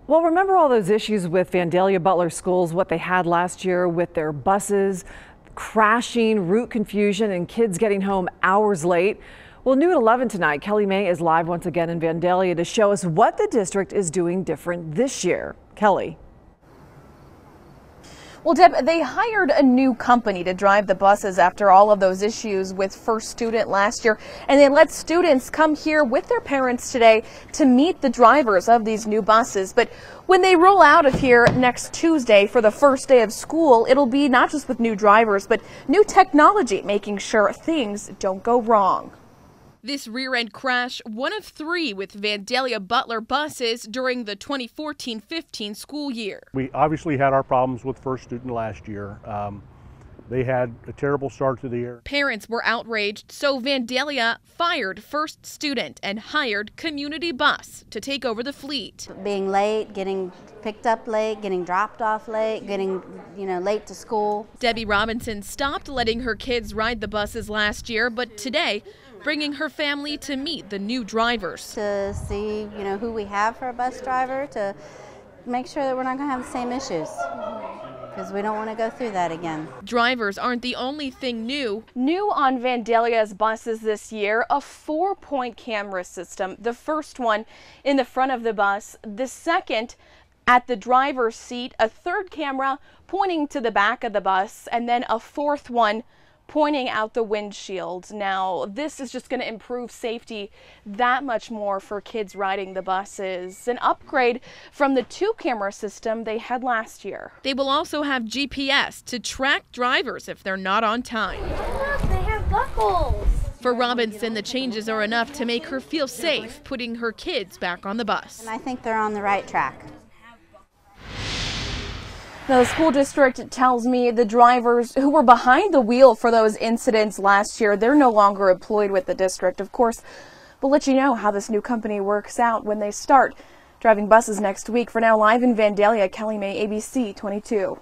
Well, remember all those issues with Vandellia Butler schools, what they had last year with their buses crashing, route confusion, and kids getting home hours late? Well, new at 11 tonight, Kelly May is live once again in Vandellia to show us what the district is doing different this year. Kelly. Well, Deb, they hired a new company to drive the buses after all of those issues with First Student last year, and they let students come here with their parents today to meet the drivers of these new buses. But when they roll out of here next Tuesday for the first day of school, it'll be not just with new drivers, but new technology, making sure things don't go wrong. This rear-end crash, one of 3 with Vandellia Butler buses during the 2014-15 school year. We obviously had our problems with First Student last year. They had a terrible start to the year. Parents were outraged, so Vandellia fired First Student and hired Community Bus to take over the fleet. Being late, getting picked up late, getting dropped off late, getting, late to school. Debbie Robinson stopped letting her kids ride the buses last year, but today, bringing her family to meet the new drivers. To see, who we have for a bus driver, to make sure that we're not going to have the same issues, because we don't want to go through that again. Drivers aren't the only thing new. New on Vandellia's buses this year, a 4-point camera system. The first one in the front of the bus, the second at the driver's seat, a third camera pointing to the back of the bus, and then a fourth one pointing out the windshield. Now, this is just going to improve safety that much more for kids riding the buses. An upgrade from the 2-camera system they had last year. They will also have GPS to track drivers if they're not on time. Look, they have buckles. For Robinson, the changes are enough to make her feel safe putting her kids back on the bus. And I think they're on the right track. Now, the school district tells me the drivers who were behind the wheel for those incidents last year, they're no longer employed with the district. Of course, we'll let you know how this new company works out when they start driving buses next week. For now, live in Vandellia, Kelly May, ABC 22.